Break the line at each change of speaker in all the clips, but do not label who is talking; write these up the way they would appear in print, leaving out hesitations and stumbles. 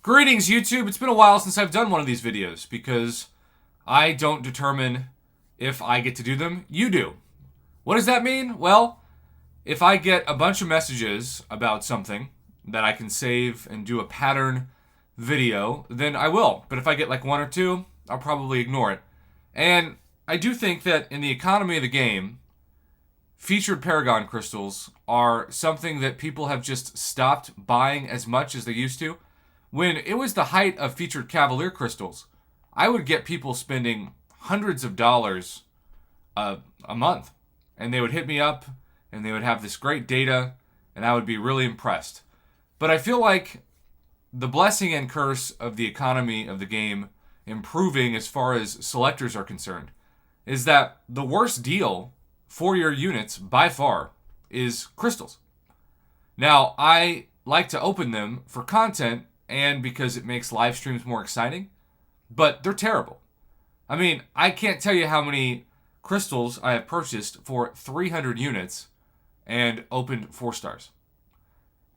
Greetings, YouTube. It's been a while since I've done one of these videos because I don't determine if I get to do them. You do. What does that mean? Well, if I get a bunch of messages about something that I can save and do a pattern video, then I will. But if I get like one or two, I'll probably ignore it. And I do think that in the economy of the game, featured Paragon crystals are something that people have just stopped buying as much as they used to. When it was the height of featured Cavalier crystals, I would get people spending hundreds of dollars a month. And they would hit me up, and they would have this great data, and I would be really impressed. But I feel like the blessing and curse of the economy of the game improving as far as selectors are concerned is that the worst deal for your units, by far, is crystals. Now, I like to open them for content and because it makes live streams more exciting, but they're terrible. I mean, I can't tell you how many crystals I have purchased for 300 units and opened 4 stars.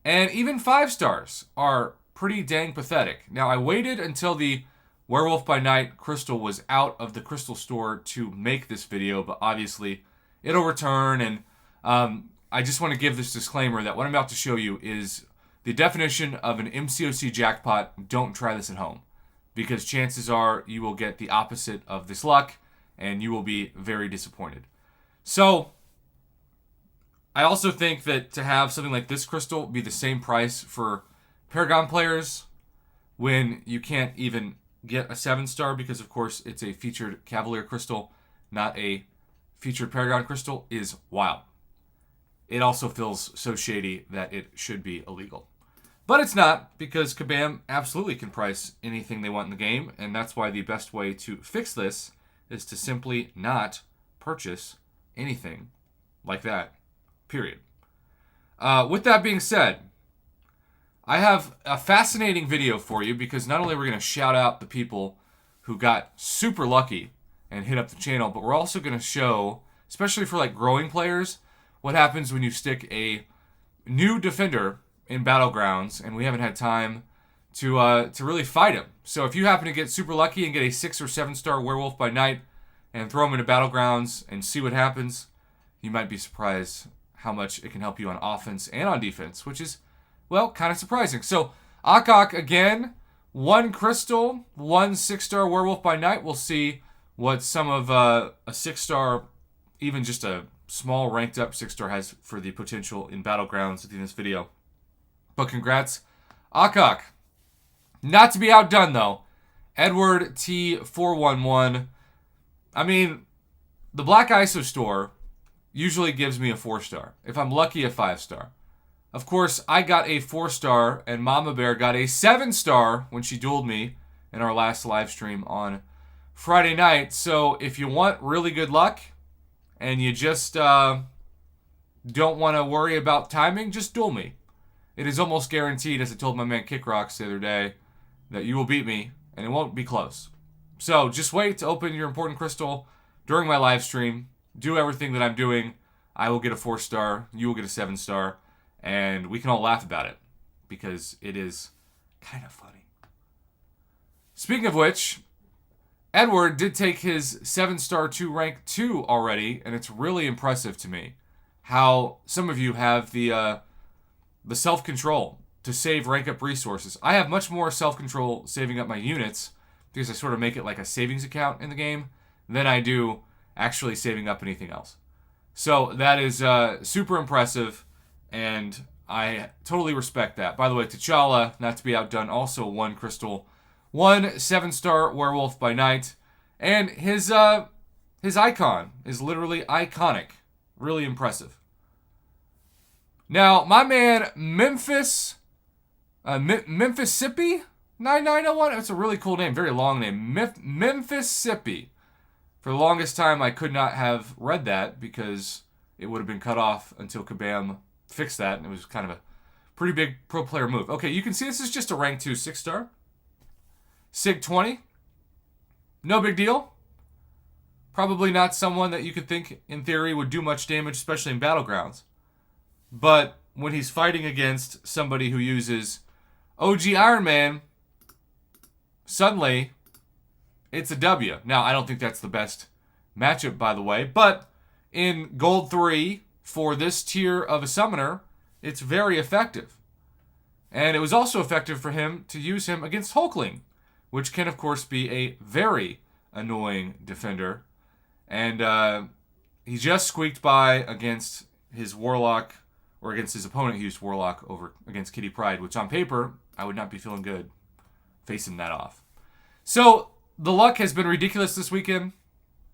And even 5 stars are pretty dang pathetic. Now, I waited until the Werewolf by Night crystal was out of the crystal store to make this video, but obviously it'll return, and I just want to give this disclaimer that what I'm about to show you is the definition of an MCOC jackpot. Don't try this at home, because chances are you will get the opposite of this luck, and you will be very disappointed. So, I also think that to have something like this crystal be the same price for Paragon players when you can't even get a 7-star because, of course, it's a featured Cavalier crystal, not a featured Paragon crystal, is wild. It also feels so shady that it should be illegal. But it's not, because Kabam absolutely can price anything they want in the game, and that's why the best way to fix this is to simply not purchase anything like that, period. With that being said, I have a fascinating video for you, because not only are we going to shout out the people who got super lucky and hit up the channel, but we're also going to show, especially for like growing players, what happens when you stick a new defender in Battlegrounds and we haven't had time to really fight him. So if you happen to get super lucky and get a 6 or 7-star Werewolf by Night and throw him into Battlegrounds and see what happens, you might be surprised how much it can help you on offense and on defense, which is, well, kind of surprising. So Akak again, 1 crystal, 1 6-star Werewolf by Night. We'll see what some of a 6-star, even just a small ranked up 6-star has for the potential in Battlegrounds at the end of this video. But congrats, Akak. Not to be outdone, though. Edward T411. I mean, the Black ISO store usually gives me a 4-star. If I'm lucky, a 5-star. Of course, I got a 4-star, and Mama Bear got a 7-star when she dueled me in our last live stream on Friday night. So if you want really good luck, and you just don't want to worry about timing, just duel me. It is almost guaranteed, as I told my man Kickrocks the other day, that you will beat me, and it won't be close. So just wait to open your important crystal during my live stream. Do everything that I'm doing. I will get a 4-star. You will get a 7-star. And we can all laugh about it, because it is kind of funny. Speaking of which, Edward did take his 7-star to rank 2 already, and it's really impressive to me how some of you have the self-control to save rank up resources. I have much more self-control saving up my units, because I sort of make it like a savings account in the game, than I do actually saving up anything else. So that is super impressive, and I totally respect that. By the way, T'Challa, not to be outdone, also 1 crystal, 1 7-star Werewolf by Night, and his icon is literally iconic. Really impressive. Now, my man Memphis, Memphissippi 9901. That's a really cool name, very long name. Memphissippi. For the longest time, I could not have read that because it would have been cut off until Kabam fixed that, and it was kind of a pretty big pro player move. Okay, you can see this is just a rank 2 6-star. Sig 20. No big deal. Probably not someone that you could think, in theory, would do much damage, especially in Battlegrounds. But when he's fighting against somebody who uses OG Iron Man, suddenly it's a W. Now, I don't think that's the best matchup, by the way, but in Gold 3 for this tier of a summoner, it's very effective. And it was also effective for him to use him against Hulkling, which can, of course, be a very annoying defender. And he just squeaked by against his Warlock, or against his opponent who used Warlock over against Kitty Pryde, which on paper, I would not be feeling good facing that off. So, the luck has been ridiculous this weekend.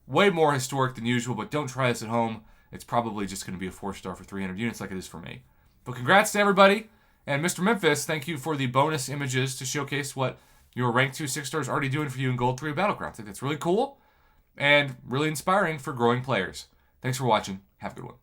Way more historic than usual, but don't try this at home. It's probably just going to be a 4-star for 300 units like it is for me. But congrats to everybody. And Mr. Memphis, thank you for the bonus images to showcase what your rank 2 6-stars already doing for you in Gold 3 Battlegrounds. I think that's really cool and really inspiring for growing players. Thanks for watching. Have a good one.